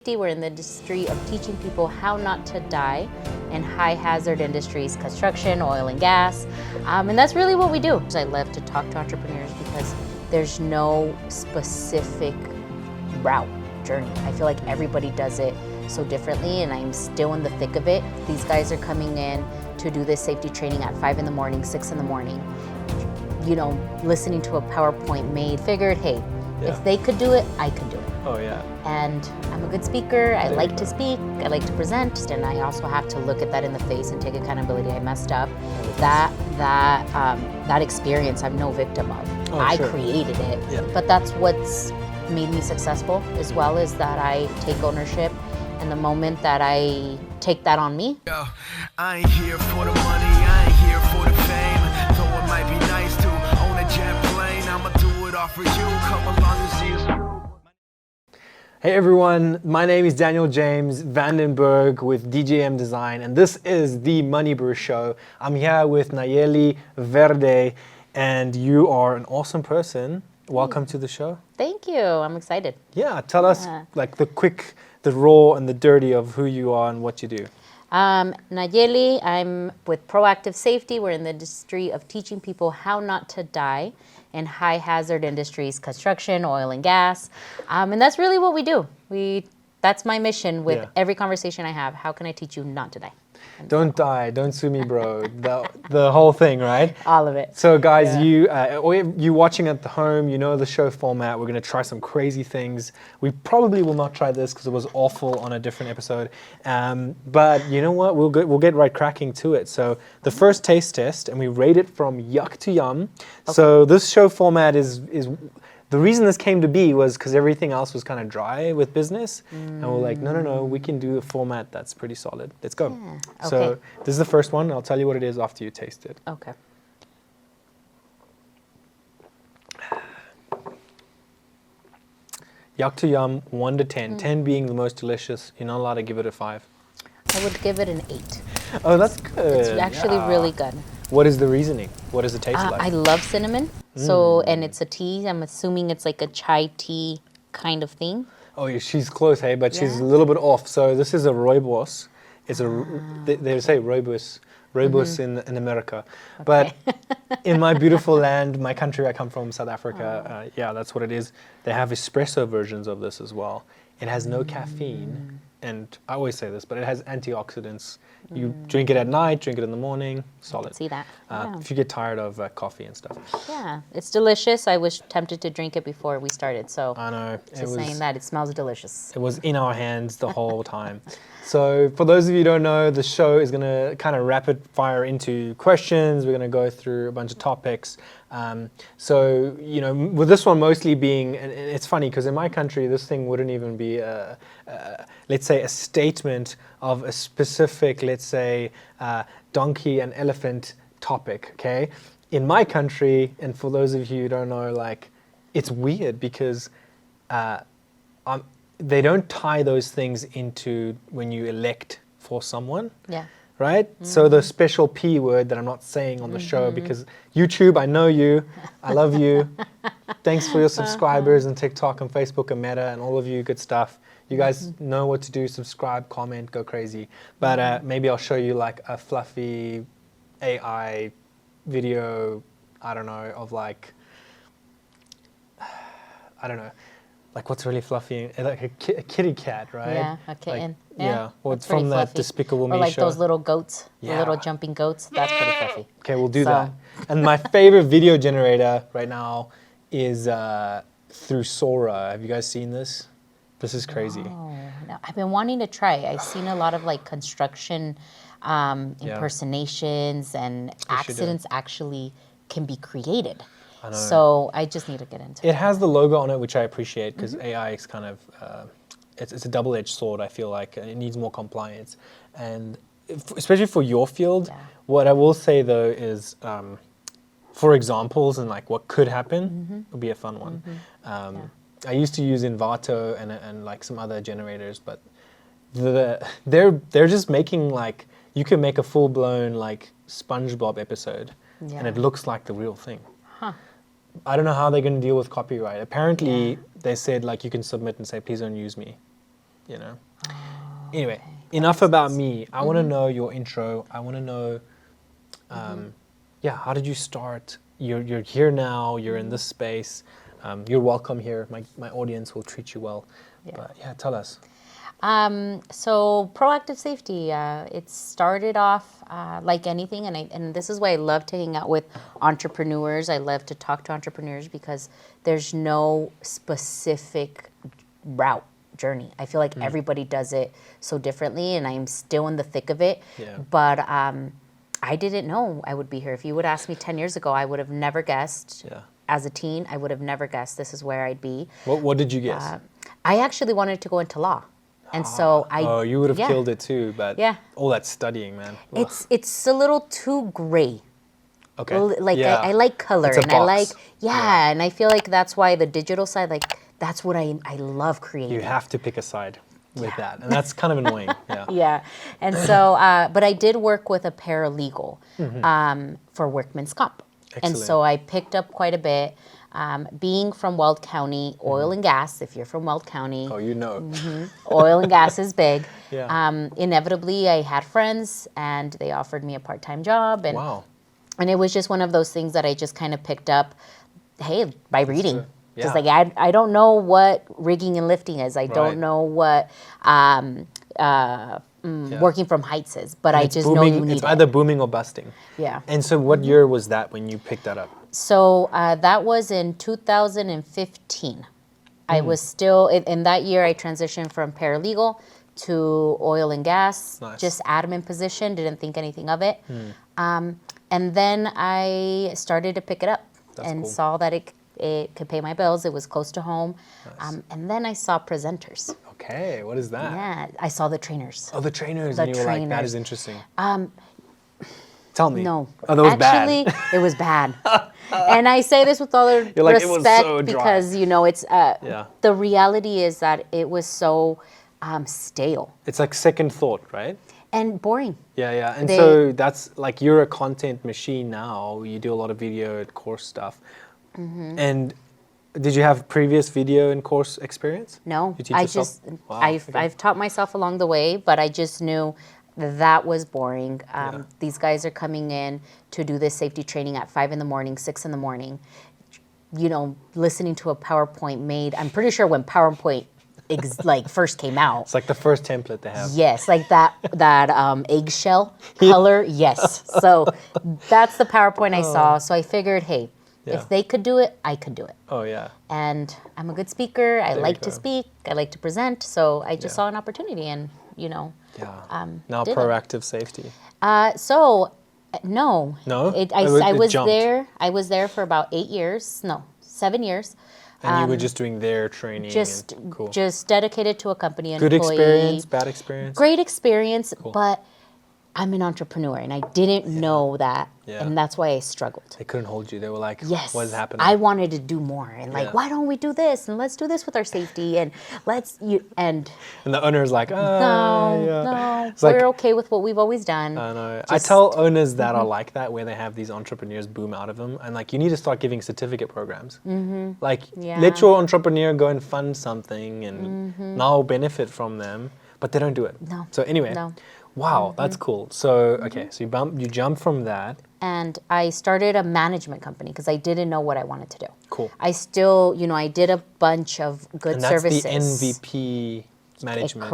We're in the industry of teaching people how not to die in high hazard industries, construction, oil and gas, and that's really what we do. I love to talk to entrepreneurs because there's no specific route, journey. I feel like everybody does it so differently, and I'm still in the thick of it. These guys are coming in to do this safety training at 5 in the morning, 6 in the morning. You know, listening to a PowerPoint figured, hey, if they could do it, I could do it. Oh yeah. And I'm a good speaker, I like to speak, I like to present, and I also have to look at that in the face and take accountability. I messed up. That experience I'm no victim of. I created it, but that's what's made me successful as well, is that I take ownership, and the moment that I take that on me. Yo, I ain't here for the money, I ain't here for the fame. Though it might be nice to own a jet plane, I'ma do it all for you. Come along and see us. Hey everyone, my name is Daniël-James Vandenberg with DJM Design, and this is the MoneyBru Show. I'm here with Nalleli Verde, and you are an awesome person. Welcome to the show. Thank you, I'm excited. Yeah, tell us like the raw and the dirty of who you are and what you do. Nalleli, I'm with ProActive Safety. We're in the industry of teaching people how not to die in high hazard industries, construction, oil and gas. And that's really what we do. That's my mission with every conversation I have. How can I teach you not to die? Don't die, don't sue me, bro. the whole thing, right? All of it. So guys, you watching at the home, you know the show format. We're gonna try some crazy things. We probably will not try this because it was awful on a different episode. But you know what? We'll get right cracking to it. So the first taste test, and we rate it from yuck to yum. Okay. So this show format is the reason this came to be was because everything else was kind of dry with business. And we're like, no, we can do a format that's pretty solid. Let's go. Yeah. Okay. So this is the first one. I'll tell you what it is after you taste it. Okay. Yuck to yum, 1 to 10. 10 being the most delicious. You're not allowed to give it a 5. I would give it an 8. Oh, that's good. It's actually really good. What is the reasoning? What does it taste like? I love cinnamon. So, and it's a tea. I'm assuming it's like a chai tea kind of thing. Oh, she's close, hey, but she's a little bit off. So this is a rooibos. It's they say rooibos in America. Okay. But in my beautiful land, my country I come from, South Africa, that's what it is. They have espresso versions of this as well. It has no caffeine. And I always say this, but it has antioxidants. You drink it at night, drink it in the morning, solid. I can see that. If you get tired of coffee and stuff. Yeah, it's delicious. I was tempted to drink it before we started, so I know. Saying that, it smells delicious. It was in our hands the whole time. So for those of you who don't know, the show is going to kind of rapid fire into questions. We're going to go through a bunch of topics. So, you know, with this one mostly being, and it's funny because in my country, this thing wouldn't even be, let's say, a statement of a specific, let's say, donkey and elephant topic, okay? In my country, and for those of you who don't know, like, it's weird because they don't tie those things into when you elect for someone. Yeah. Right? So the special P word that I'm not saying on the show, because YouTube, I know you, I love you. Thanks for your subscribers and TikTok and Facebook and Meta and all of you good stuff. You guys know what to do, subscribe, comment, go crazy. But maybe I'll show you like a fluffy AI video, I don't know, of like, I don't know. Like what's really fluffy, like a kitty cat, right? Yeah, a kitten. Like, well, it's from that Despicable Me show. Or like those little goats, the little jumping goats. That's pretty fluffy. Okay, we'll do that. And my favorite video generator right now is through Sora. Have you guys seen this? This is crazy. Oh, no. I've been wanting to try. I've seen a lot of like construction impersonations and accidents actually can be created. So I just need to get into it. It has the logo on it, which I appreciate because AI is kind of, it's a double-edged sword, I feel like. It needs more compliance. And especially for your field, what I will say though is, for examples and like what could happen would be a fun one. I used to use Envato and like some other generators, but they're just making like, you can make a full-blown like SpongeBob episode and it looks like the real thing. Huh. I don't know how they're going to deal with copyright. Apparently, they said like you can submit and say, please don't use me. you know. Anyway, enough about me. I want to know your intro. I want to know, how did you start? You're here now. You're in this space. You're welcome here. My audience will treat you well. Yeah. But yeah, tell us. So proactive safety, it started off like anything, and this is why I love to hang out with entrepreneurs. I love to talk to entrepreneurs because there's no specific route journey. I feel like everybody does it so differently, and I'm still in the thick of it. Yeah. But I didn't know I would be here. If you would ask me 10 years ago, I would have never guessed. Yeah. As a teen, I would have never guessed this is where I'd be. What did you guess? I actually wanted to go into law. And so Oh, you would have killed it too, but all that studying, man. Ugh. It's a little too gray. Okay. Like I like color, It's a and I like box. and I feel like that's why the digital side, like that's what I love creating. You have to pick a side with that, and that's kind of annoying. Yeah. Yeah, and so but I did work with a paralegal for workman's comp, and so I picked up quite a bit. Being from Weld County, oil and gas, if you're from Weld County. Oh, you know. Oil and gas is big. Yeah. Inevitably, I had friends, and they offered me a part-time job. And, Wow. and it was just one of those things that I just kind of picked up, hey, by reading. Yeah. Just like, I don't know what rigging and lifting is. I don't know what working from heights is, but I just know you need It's either booming or busting. Yeah. And so what year was that when you picked that up? So that was in 2015. I was still, in that year, I transitioned from paralegal to oil and gas, Nice. just admin position, didn't think anything of it. And then I started to pick it up and cool. saw that it could pay my bills. It was close to home. And then I saw presenters. Okay, what is that? Yeah, I saw the trainers. Oh, the trainers. The And you were like, that trainers. is interesting. Tell me. No. Oh, that was Actually, bad. it was bad. And I say this with all the You're like, it was respect so dry. because, it's, Yeah. the reality is that it was so stale It's like second thought, right? and boring. Yeah. And They- so that's like, you're a content machine now. You do a lot of video and course stuff. And did you have previous video and course experience? No, You teach I yourself? just, Wow, okay. I've taught myself along the way, but I just knew that was boring. These guys are coming in to do this safety training at 5 in the morning, 6 in the morning. Listening to a PowerPoint made, I'm pretty sure when PowerPoint first came out. It's like the first template they have. Yes, like that eggshell color. Yes. So that's the PowerPoint I saw. So I figured, hey, Yeah. if they could do it, I could do it. Oh, yeah. And I'm a good speaker. I There like you to go. speak. I like to present. So I just Yeah. saw an opportunity, and Yeah. Now did it. proactive safety. No. No? I It was jumped. there. I was there for about 8 years. No, 7 years. And you were just doing their training. Just and, cool. just dedicated to a company. Good employee. experience, bad experience? Great experience, but I'm an entrepreneur, and I didn't know that, Yeah. and that's why I struggled. They couldn't hold you. They were like, Yes, what is happening? I wanted to do more, and Yeah. why don't we do this, and let's do this with our safety, and And the owner's like, no, It's like- we're okay with what we've always done. I know. I Just- tell owners that are like that, where they have these entrepreneurs boom out of them, and like, you need to start giving certificate programs. Like, Yeah. let your entrepreneur go and fund something, and now benefit from them, but they don't do it. No. So anyway, No. wow, that's cool. So okay, so you jump from that. And I started a management company because I didn't know what I wanted to do. Cool. I still, I did a bunch of good And that's services. the MVP management.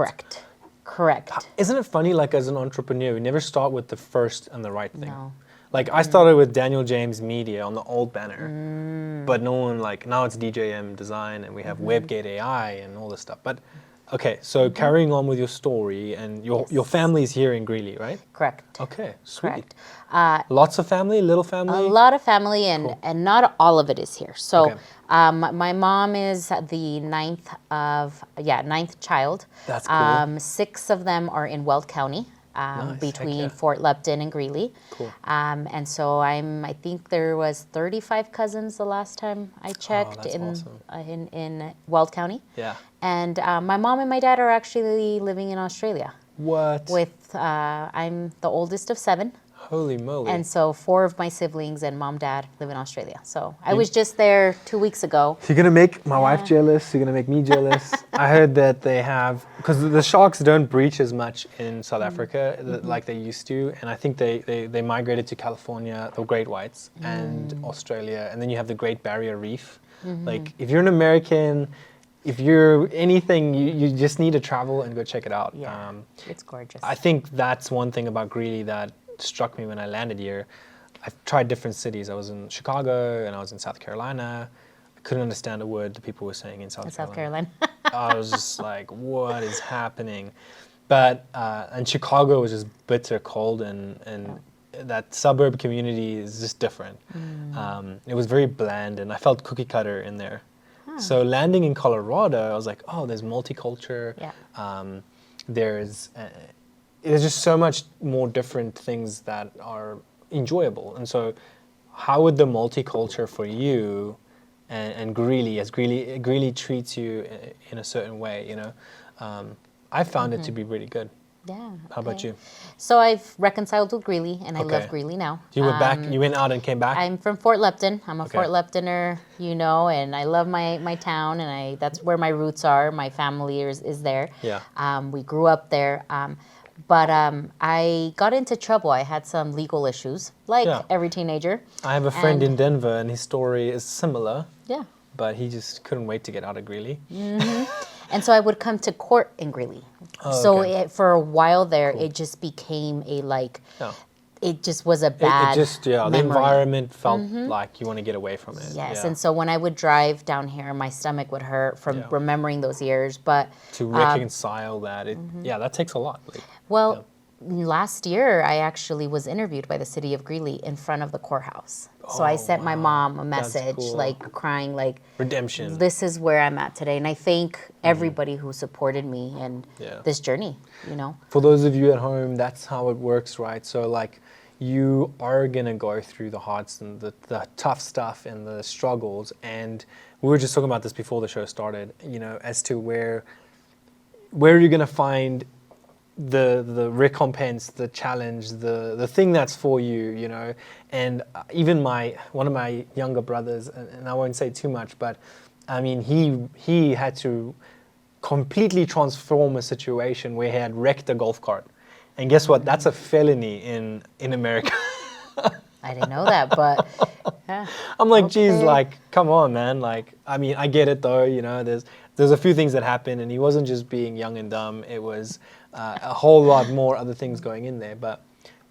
Correct. Isn't it funny, like as an entrepreneur, we never start with the first and the right thing. No. Like I started with Daniël-James Media on the old banner, but no one now it's DJM Design and we have WebGate AI and all this stuff. But okay, so carrying on with your story, and your family's here in Greeley, right? Correct. Okay, sweet. Correct. Lots of family, little A family. lot of family, and not all of it is here. So, Okay. my mom is the ninth child. That's cool. 6 of them are in Weld County, Nice, between heck yeah. Fort Lupton and Greeley. Cool. And so I think there was 35 cousins the last time I checked that's awesome. in Weld County. Yeah. And my mom and my dad are actually living in Australia. What? I'm the oldest of 7. Holy moly. And so 4 of my siblings and mom, dad live in Australia. So I was just there 2 weeks ago. You're gonna make my wife jealous. You're gonna make me jealous. I heard that they have, because the sharks don't breach as much in South Africa like they used to, and I think they migrated to California, the great whites, and Australia, and then you have the Great Barrier Reef. Like if you're an American, if you're anything, you just need to travel and go check it out. Yeah, it's gorgeous. I think that's one thing about Greeley that struck me when I landed here. I've tried different cities. I was in Chicago and I was in South Carolina. I couldn't understand a word the people were saying in South Carolina. I was just like, what is happening? But and Chicago was just bitter cold, and that suburb community is just different. It was very bland, and I felt cookie cutter in there. So landing in Colorado, I was like, oh, there's multicultural. Yeah. There's just so much more different things that are enjoyable. And so how would the multicultural for you and Greeley, as Greeley treats you in a certain way, you know, I found it to be really good. Yeah. How about you? So I've reconciled with Greeley, and I love Greeley now. You went back. You went out and came back. I'm from Fort Lupton. I'm a Fort Luptoner, you know, and I love my town, and that's where my roots are. My family is there. Yeah. We grew up there. But I got into trouble. I had some legal issues, like every teenager. I have a friend in Denver, and his story is similar. Yeah. But he just couldn't wait to get out of Greeley. And so I would come to court in Greeley. For a while there, it just became it just was a bad the environment felt like you want to get away from it. Yes, and so when I would drive down here, my stomach would hurt from remembering those years. But to reconcile that, that takes a lot. Last year, I actually was interviewed by the city of Greeley in front of the courthouse. So I sent my mom a message, crying, redemption. This is where I'm at today. And I thank everybody who supported me in this journey, you know. For those of you at home, that's how it works, right? So you are going to go through the hearts and the tough stuff and the struggles. And we were just talking about this before the show started, you know, as to where are you going to find the recompense, the challenge, the thing that's for you, you know. And even one of my younger brothers, and I won't say too much, but I mean, he had to completely transform a situation where he had wrecked a golf cart. And guess what? That's a felony in America. I didn't know that, but I'm like, geez, come on, man. I mean, I get it though, you know, there's a few things that happened, and he wasn't just being young and dumb. It was a whole lot more other things going in there. But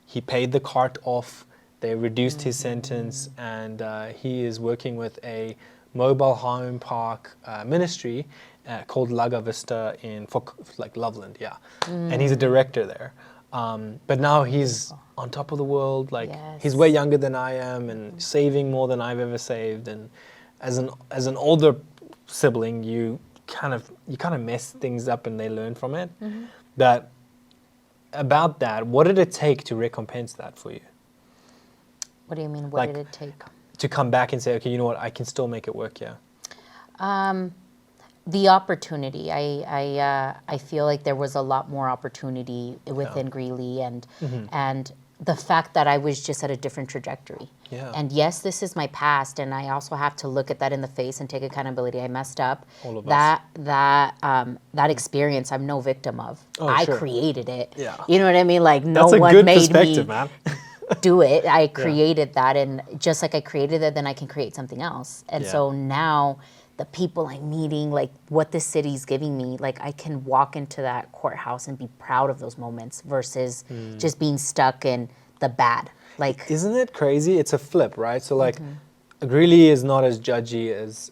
he paid the cart off. They reduced his sentence, and he is working with a mobile home park ministry called Laga Vista for Loveland, and he's a director there. But now he's on top of the world. He's way younger than I am, and saving more than I've ever saved. And as an older sibling, you kind of mess things up, and they learn from it. But about that, what did it take to recompense that for you? What do you mean? What did it take? To come back and say, okay, you know what, I can still make it work, The opportunity. I feel like there was a lot more opportunity within Greeley, and the fact that I was just at a different trajectory. Yeah. And yes, this is my past, and I also have to look at that in the face and take accountability. I messed up. All of us. That experience, I'm no victim of. I created it. Yeah. You know what I mean? That's a one good made perspective, me man. do it. I created that, and just like I created it, then I can create something else. And so now, the people I'm meeting, what this city's giving me, I can walk into that courthouse and be proud of those moments versus just being stuck in the bad. Isn't it crazy? It's a flip, right? So Greeley is not as judgy as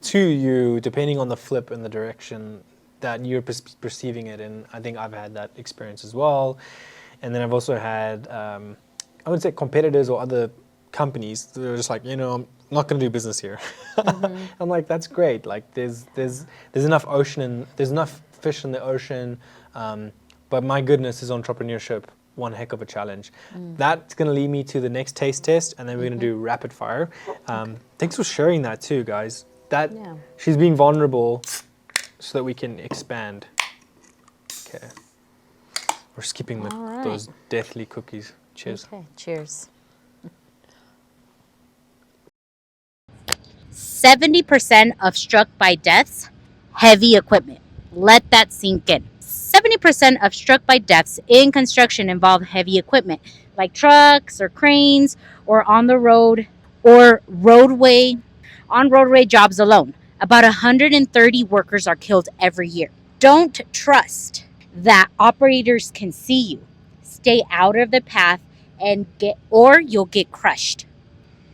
to you, depending on the flip and the direction that you're perceiving it. And I think I've had that experience as well. And then I've also had, I would say, competitors or other companies that are just I'm not going to do business here. I'm like, that's great. There's enough ocean and there's enough fish in the ocean. But my goodness, is entrepreneurship one heck of a challenge. That's going to lead me to the next taste test, and then we're going to do rapid fire. Thanks for sharing that too, guys. She's being vulnerable so that we can expand. Okay. We're skipping those deathly cookies. Cheers. Okay, cheers. 70% of struck by deaths, heavy equipment. Let that sink in. 70% of struck by deaths in construction involve heavy equipment, like trucks or cranes or on the road or on roadway jobs alone. About 130 workers are killed every year. Don't trust that operators can see you. Stay out of the path or you'll get crushed.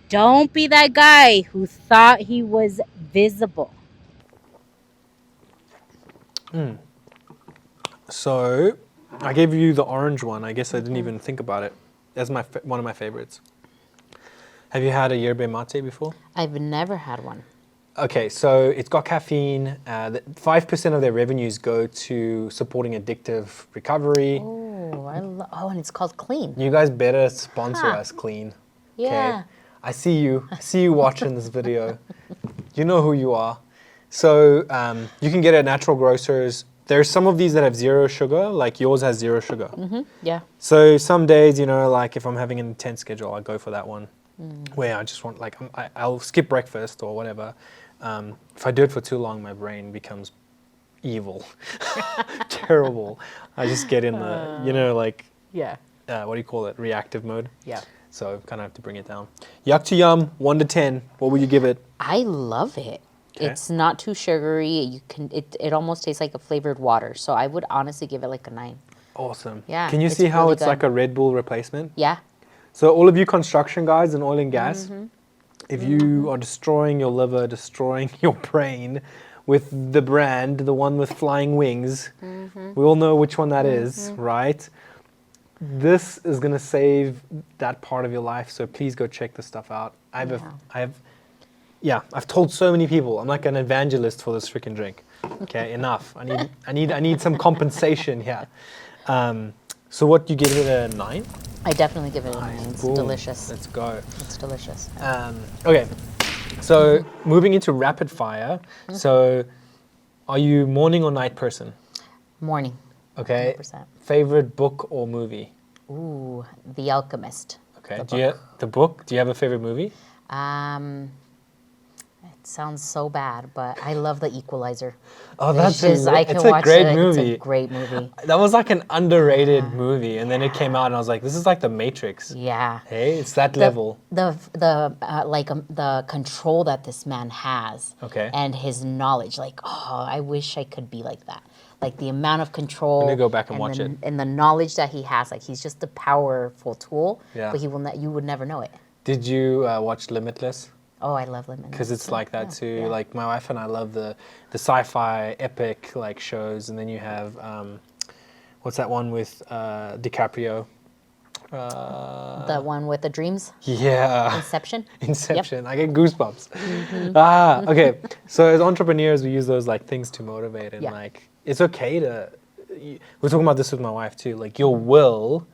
Don't be that guy who thought he was visible. So, I gave you the orange one. I guess I didn't even think about it. That's one of my favorites. Have you had a yerba mate before? I've never had one. Okay, so it's got caffeine. 5% of their revenues go to supporting addictive recovery. Oh, and it's called Clean. You guys better sponsor us, Clean. Yeah. I see you. I see you watching this video. You know who you are. So you can get it at natural grocers. There's some of these that have zero sugar, like yours has zero sugar. Yeah. So some days, like if I'm having an intense schedule, I go for that one. Where I just want, I'll skip breakfast or whatever. If I do it for too long, my brain becomes evil, terrible. I just get in the, Yeah. what do you call it? Reactive mode. Yeah. So kind of have to bring it down. Yuck to yum, 1 to 10. What would you give it? I love it. Okay. It's not too sugary. It almost tastes like a flavored water. So I would honestly give it like a 9. Awesome. Yeah, Can you it's see how really it's good. like a Red Bull replacement? Yeah. So all of you construction guys in oil and gas, if you are destroying your liver, destroying your brain with the brand, the one with flying wings, we all know which one that is, right? This is going to save that part of your life, so please go check this stuff out. I've told so many people. I'm like an evangelist for this freaking drink. Okay, enough. I need some compensation here. So what, you give it a 9? I definitely give it a 9. It's Boom. delicious. Let's go. It's delicious. Okay, so moving into rapid fire. So are you morning or night person? Morning. Okay. 100%. Favorite book or movie? Ooh, The Alchemist. Okay. The book. Do you have a favorite movie? It sounds so bad, but I love The Equalizer. Oh, It's it's a a great movie. It's a great movie. That was like an underrated movie, and then it came out, and I was like, "This is like The Matrix." Yeah. Hey, it's that level. The control that this man has. Okay. And his knowledge, I wish I could be like that. Like the amount of control. I'm gonna go back and watch it. And the knowledge that he has, he's just a powerful tool. Yeah. But you would never know it. Did you watch Limitless? Oh, I love Limitless. Because it's like that too. Yeah. Like my wife and I love the sci-fi epic shows, and then you have what's that one with DiCaprio? The one with the dreams. Yeah. Inception. Inception. I get goosebumps. Okay. So as entrepreneurs, we use those things to motivate, and it's okay to. We're talking about this with my wife too. Like your will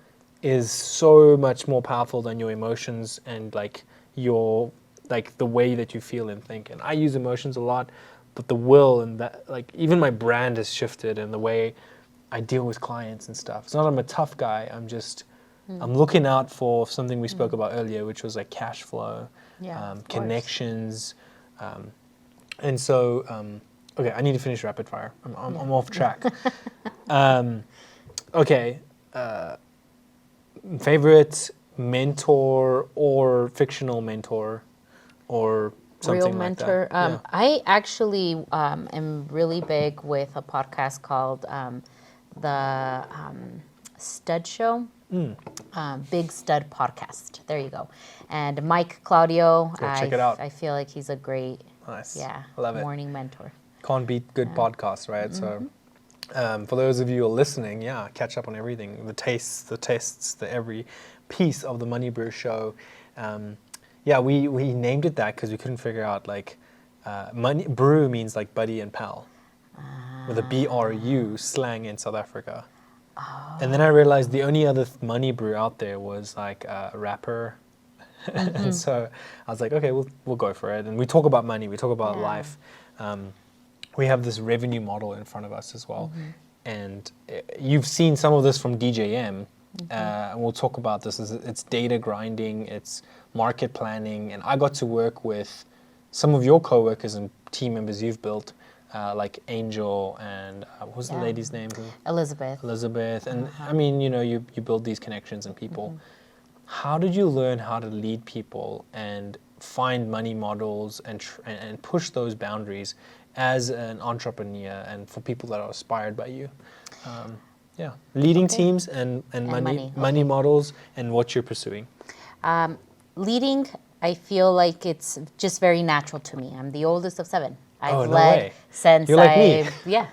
is so much more powerful than your emotions and your the way that you feel and think. And I use emotions a lot, but the will and that even my brand has shifted in the way I deal with clients and stuff. It's not I'm a tough guy. I'm looking out for something we spoke about earlier, which was cash flow, connections, and so okay, I need to finish rapid fire. I'm off track. Okay, favorite mentor or fictional mentor or something Real mentor. I actually am really big with a podcast called the Stud Show. Big Stud Podcast. There you go. And Mike Claudio. Check it out. I feel like he's a great, Nice. I love it. morning mentor. Can't beat good podcasts, right? So for those of you who are listening, catch up on everything, the tastes, the every piece of the MoneyBru show. We named it that because we couldn't figure out brew means buddy and pal with a BRU slang in South Africa. And then I realized the only other MoneyBru out there was a rapper. And so I was like, okay, we'll go for it. And we talk about money, we talk about life. We have this revenue model in front of us as well. And you've seen some of this from DJM, and we'll talk about this. It's data grinding, it's market planning, and I got to work with some of your coworkers and team members you've built, like Angel and what was the lady's name? Elizabeth. And I mean, you build these connections and people. How did you learn how to lead people and find money models and push those boundaries as an entrepreneur and for people that are inspired by you? Leading teams and money models and what you're pursuing. Leading, I feel like it's just very natural to me. I'm the oldest of 7. I've no led way. since You're like me. Yeah.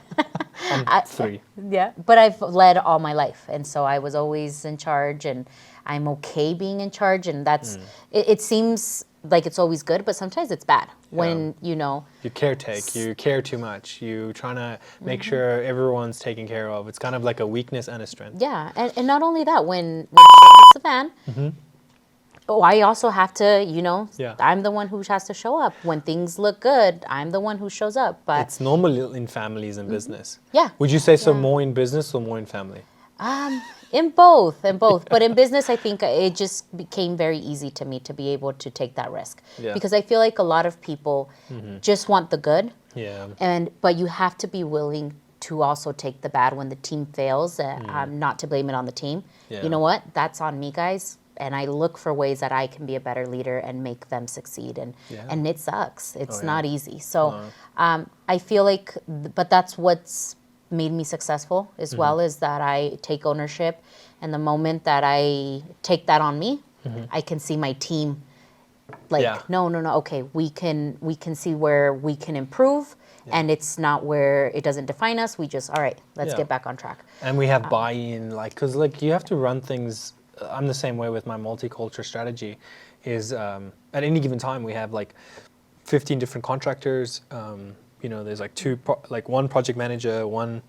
I'm 3. Yeah, but I've led all my life, and so I was always in charge, and I'm okay being in charge, and that's it seems like it's always good, but sometimes it's bad when you caretake, you care too much, you trying to make sure everyone's taken care of. It's kind of like a weakness and a strength. Yeah, and not only that, when hits the fan, I also have to, I'm the one who has to show up. When things look good, I'm the one who shows up. But it's normal in families and business. Yeah. Would you say so more in business or more in family? In both. But in business, I think it just became very easy to me to be able to take that risk. Yeah. Because I feel like a lot of people just want the good. Yeah. But you have to be willing to also take the bad when the team fails, not to blame it on the team. Yeah. You know what? That's on me, guys. And I look for ways that I can be a better leader and make them succeed. And it sucks. It's not easy. So I feel like, but that's what's made me successful as well, is that I take ownership. And the moment that I take that on me, I can see my team like, no, okay, we can see where we can improve. And it's not where it doesn't define us. We just, all right, let's get back on track. And we have buy-in, because you have to run things. I'm the same way with my multicultural strategy. Is at any given time we have 15 different contractors. There's one project manager, one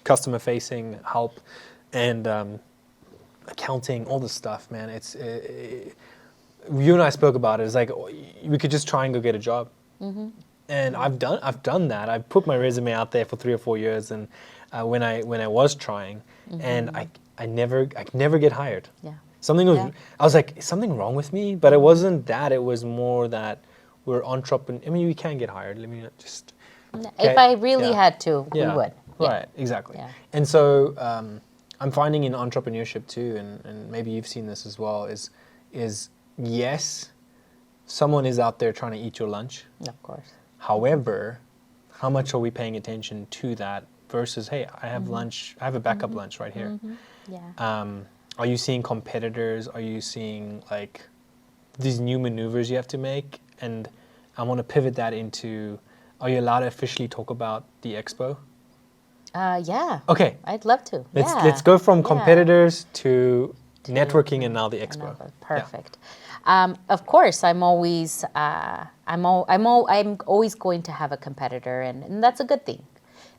customer facing help, and accounting, all this stuff. Man, it's you and I spoke about it. It's like we could just try and go get a job. And I've done that. I've put my resume out there for 3 or 4 years, and when I was trying, and I never get hired. Yeah. I was like, is something wrong with me? But it wasn't that. It was more that we're entrepreneurs. I mean, we can get hired. Let me just. If I really had to, we would. Yeah. Right. Exactly. Yeah. And so I'm finding in entrepreneurship too, and maybe you've seen this as well. Is yes, someone is out there trying to eat your lunch. Of course. However, how much are we paying attention to that versus, hey, I have lunch. I have a backup lunch right here. Yeah. Are you seeing competitors? Are you seeing these new maneuvers you have to make? And I want to pivot that into, are you allowed to officially talk about the expo? Yeah. Okay. I'd love to. Let's go from competitors to networking and now the expo. Perfect. Of course, I'm always I'm always going to have a competitor, and that's a good thing.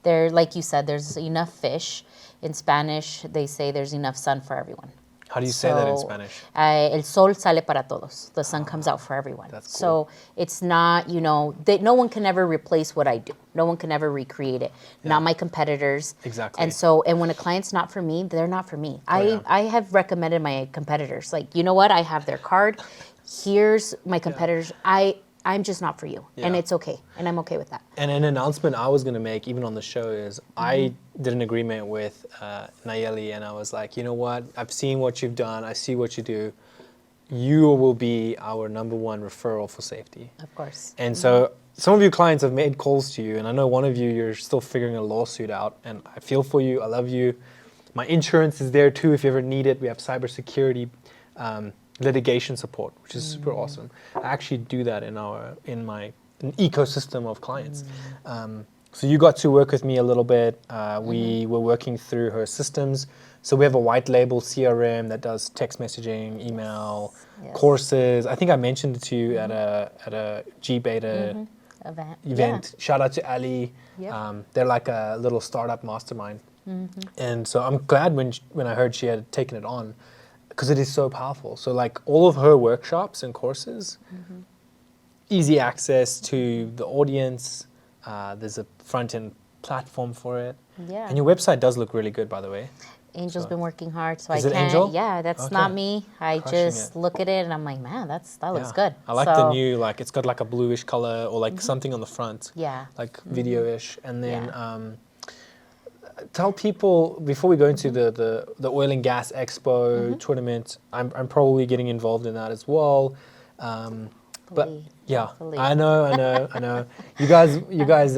There, like you said, there's enough fish. In Spanish, they say there's enough sun for everyone. How do you say that in Spanish? El sol sale para todos. The sun comes out for everyone. That's cool. So it's not, no one can ever replace what I do. No one can ever recreate it. Yeah. Not my competitors. Exactly. And when a client's not for me, they're not for me. I have recommended my competitors. You know what? I have their card. Here's my competitors. I'm just not for you. And it's okay. And I'm okay with that. And an announcement I was going to make, even on the show, is I did an agreement with Nalleli, and I was like, you know what? I've seen what you've done. I see what you do. You will be our #1 referral for safety. Of course. And so some of your clients have made calls to you, and I know one of you're still figuring a lawsuit out, and I feel for you. I love you. My insurance is there too if you ever need it. We have cybersecurity litigation support, which is super awesome. I actually do that in my ecosystem of clients. So you got to work with me a little bit. We were working through her systems. So we have a white label CRM that does text messaging, email, courses. I think I mentioned it to you at a G-Beta event. Yeah. Shout out to Ali. Yep. They're like a little startup mastermind. And so I'm glad when I heard she had taken it on, because it is so powerful. So all of her workshops and courses, easy access to the audience. There's a front-end platform for it. Yeah. And your website does look really good, by the way. Angel's been working hard, so Is I it can't. Angel? Yeah, that's Okay. not me. I Crushing just it. look at it and I'm like, man, that looks good. I like the new, like, it's got like a bluish color or like something on the front. Yeah. Like video-ish. And then Yeah. tell people, before we go into the Oil and Gas Expo tournament, I'm probably getting involved in that as well. But Hopefully. yeah, Hopefully. I know. You guys,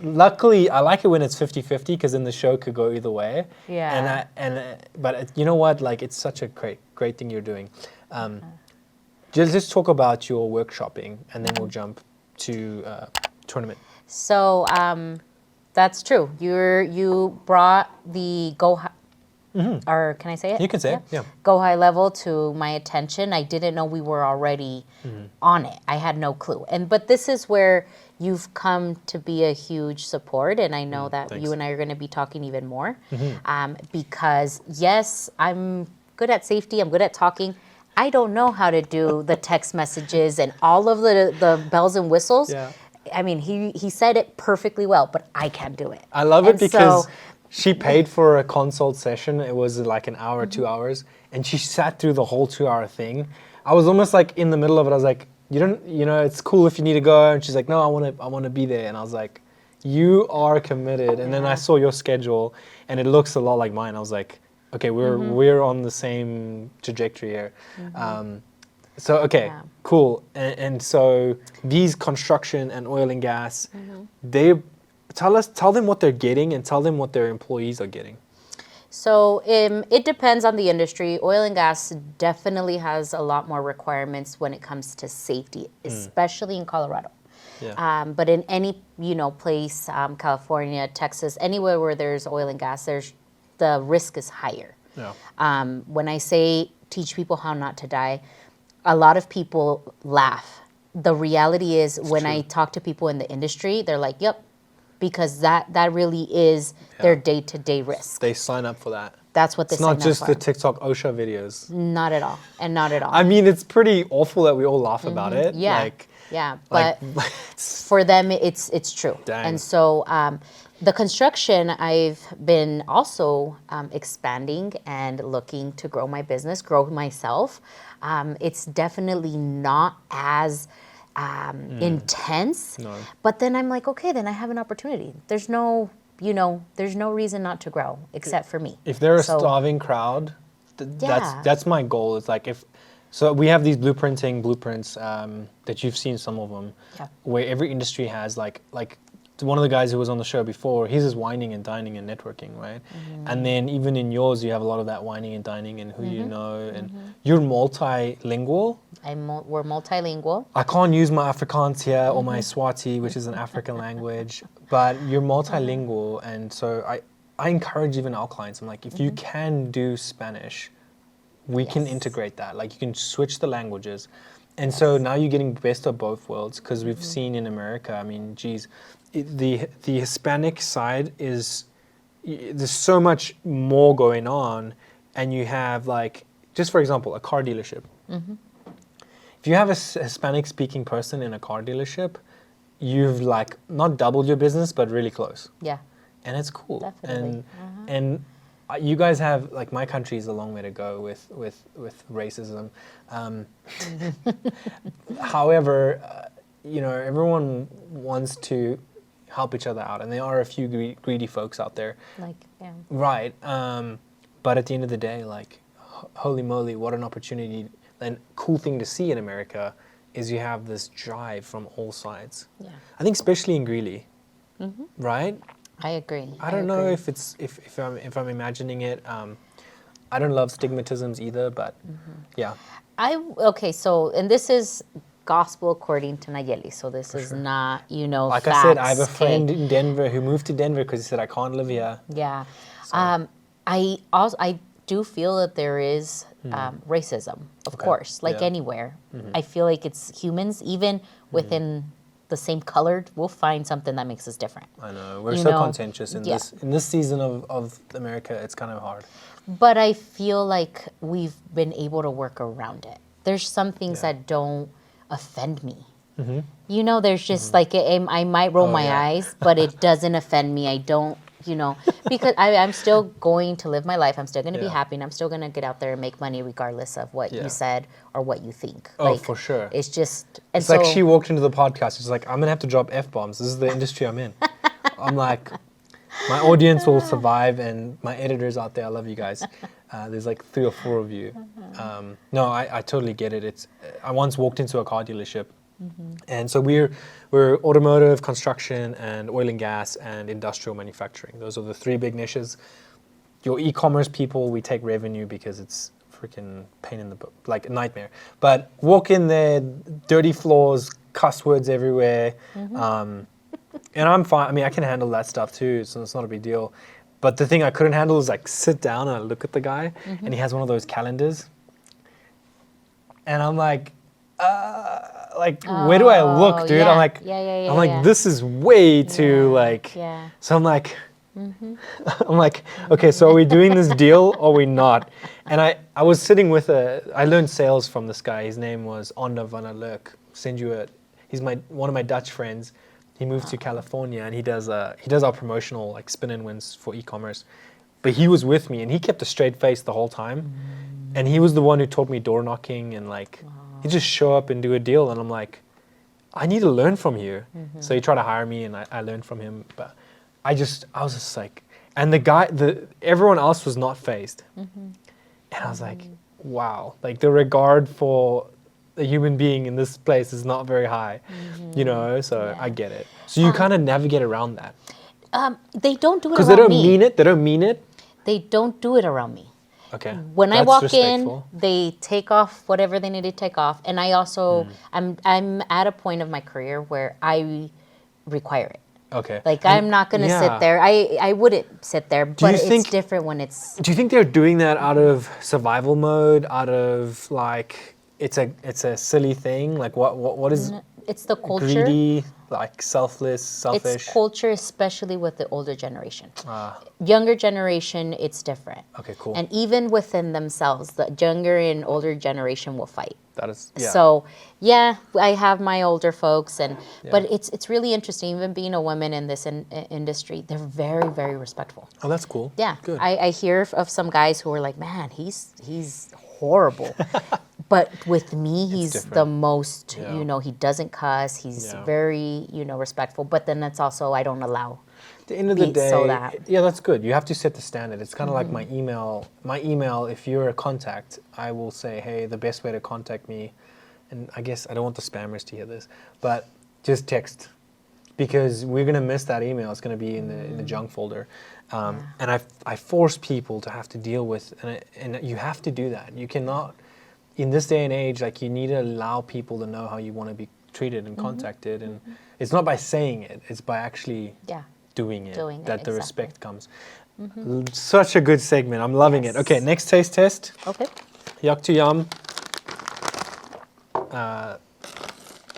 luckily, I like it when it's 50-50 because then the show could go either way. Yeah. But you know what? Like, it's such a great thing you're doing. Just talk about your workshopping, and then we'll jump to tournament. So that's true. You brought the or can I say it? You can say it, yeah. Go high level to my attention. I didn't know we were already on it. I had no clue. But this is where you've come to be a huge support, and I know that thanks. you and I are going to be talking even more. Because yes, I'm good at safety. I'm good at talking. I don't know how to do the text messages and all of the bells and whistles. Yeah. I mean, he said it perfectly well, but I can't do it. I love it And because so- she paid for a consult session. It was like an hour, 2 hours, and she sat through the whole 2-hour thing. I was almost like in the middle of it. I was like, it's cool if you need to go. And she's like, no, I want to be there. And I was like, you are committed. And then I saw your schedule, and it looks a lot like mine. I was like, okay, we're on the same trajectory here. So okay, Yeah. cool. And so these construction and oil and gas, they tell them what they're getting and tell them what their employees are getting. So it depends on the industry. Oil and gas definitely has a lot more requirements when it comes to safety, especially in Colorado. Yeah. But in any place, California, Texas, anywhere where there's oil and gas, the risk is higher. Yeah. When I say teach people how not to die, a lot of people laugh. The reality is when I talk to people in the industry, they're like, yep, because that really is their day-to-day risk. They sign up for that. That's what they It's sign not up just for. the TikTok OSHA videos. Not at all, and not at all. I mean, it's pretty awful that we all laugh about it. Yeah, Like, yeah, but like, for them, it's true. Dang. And so the construction, I've been also expanding and looking to grow my business, grow myself. It's definitely not as intense, No. but then I'm like, okay, then I have an opportunity. There's no reason not to grow except for me. if they're a So- starving crowd, Yeah. that's my goal. It's like so we have these blueprints that you've seen some of them, Yeah. where every industry has like one of the guys who was on the show before, he's just whining and dining and networking, right? And then even in yours, you have a lot of that whining and dining and who you know, and you're multilingual. We're multilingual. I can't use my Afrikaans here or my Swati, which is an African language, but you're multilingual, and so I encourage even our clients. I'm like, if you can do Spanish, we can Yes. integrate that. Like, you can switch the languages. And so now you're getting best of both worlds, because we've seen in America, I mean, geez, the Hispanic side there's so much more going on, and you have, like, just for example, a car dealership. If you have a Hispanic speaking person in a car dealership, you've like not doubled your business, but really close. Yeah. And it's cool. Definitely. And you guys have, like, my country is a long way to go with racism. However, everyone wants to help each other out, and there are a few greedy folks out there. Like, yeah. Right. But at the end of the day, like, holy moly, what an opportunity. And cool thing to see in America is you have this drive from all sides. Yeah. I think especially in Greeley, right? I agree. I don't know if it's if I'm imagining it. I don't love stigmatisms either, but yeah. So and this is gospel according to Nalleli. So this is not, Like facts, I said, I have a okay? friend in Denver who moved to Denver because he said, I can't live here. Yeah. I do feel that there is racism, of course, like Yeah. anywhere. I feel like it's humans, even within the same colored, we'll find something that makes us different. I know. We're You so know, contentious in yeah. this season of America. It's kind of hard. But I feel like we've been able to work around it. There's some things Yeah. that don't offend me. There's just like, I might roll Oh, my yeah. eyes, but it doesn't offend me. I don't you know, because I'm still going to live my life. I'm still going to be Yeah. happy, and I'm still going to get out there and make money regardless of what Yeah. you said or what you think. Oh, for sure. It's just, and It's so like she walked into the podcast. She's like, I'm gonna have to drop F-bombs. This is the industry I'm in. I'm like, my audience will survive, and my editors out there, I love you guys. There's like 3 or 4 of you. No, I totally get it. I once walked into a car dealership, and so we're automotive, construction, and oil and gas, and industrial manufacturing. Those are the 3 big niches. Your e-commerce people, we take revenue because it's freaking pain in the butt, like a nightmare. But walk in there, dirty floors, cuss words everywhere, and I'm fine. I mean, I can handle that stuff too, so it's not a big deal. But the thing I couldn't handle is like sit down and I look at the guy, and he has one of those calendars, and I'm like, where do I look, dude? yeah. I'm like, Yeah, I'm like, yeah. this is way too like. Yeah. So I'm like, I'm like, okay, so are we doing this deal or are we not? And I was sitting with I learned sales from this guy. His name was Onda van der Lurk. He's one of my Dutch friends. He moved to California, and he does our promotional like spin-in wins for e-commerce. But he was with me, and he kept a straight face the whole time. And he was the one who taught me door knocking, and like he just show up and do a deal. And I'm like, I need to learn from you. So he tried to hire me, and I learned from him. But I was just like, and everyone else was not phased. And I was like, wow, like the regard for a human being in this place is not very high, you know, so I get it. So you kind of navigate around that. They don't do it around me. Because they don't mean it. They don't mean it. They don't do it around me. Okay. When I That's walk in, respectful. they take off whatever they need to take off. And I also, I'm at a point of my career where I require it. Okay. Like, I'm not going to yeah. sit there. I wouldn't sit there, but you think- it's different when it's... Do you think they're doing that out of survival mode, out of like, it's a silly thing? Like what is It's the culture. greedy, like selfless, selfish? It's culture, especially with the older generation. Younger generation, it's different. Okay, cool. And even within themselves, the younger and older generation will fight. That is, yeah. So, yeah, I have my older folks, but it's really interesting. Even being a woman in this industry, they're very, very respectful. Oh, that's cool. Yeah, Good. I hear of some guys who are like, man, he's horrible. But with me, he's the different. most, Yeah. you know, he doesn't cuss. He's very, you know, respectful. But then that's also, I don't allow. At the end of the day, so that- yeah, that's good. You have to set the standard. It's kind of like my email. My email, if you're a contact, I will say, hey, the best way to contact me, and I guess I don't want the spammers to hear this, but just text, because we're gonna miss that email. It's gonna be in the junk folder, and I force people to have to deal with, and you have to do that. You cannot, in this day and age, like you need to allow people to know how you want to be treated and contacted, and it's not by saying it; it's by actually doing it, that the exactly. respect comes. Such a good segment. I'm loving it. Okay, next taste test. Okay. Yuck to yum.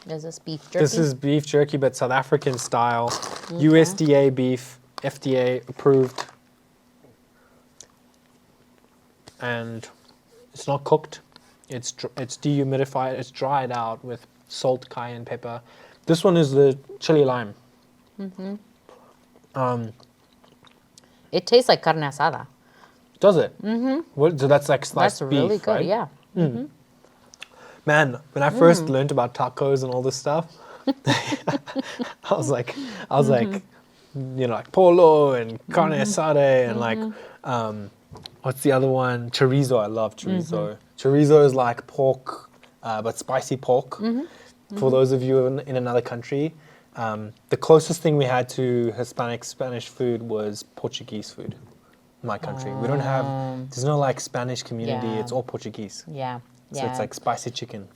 Is this beef jerky? This is beef jerky, but South African style. USDA beef, FDA approved. And it's not cooked. It's dehumidified. It's dried out with salt, cayenne pepper. This one is the chili lime. It tastes like carne asada. Does it? So that's like sliced That's beef, really good, right? yeah. Man, when I first learned about tacos and all this stuff, I was like, you know, like polo and carne asada and like, what's the other one? Chorizo. I love chorizo. Chorizo is like pork, but spicy pork. For those of you in another country, the closest thing we had to Hispanic Spanish food was Portuguese food. In my country, we don't have. There's no like Spanish community. Yeah. It's all Portuguese. Yeah. So it's like spicy chicken.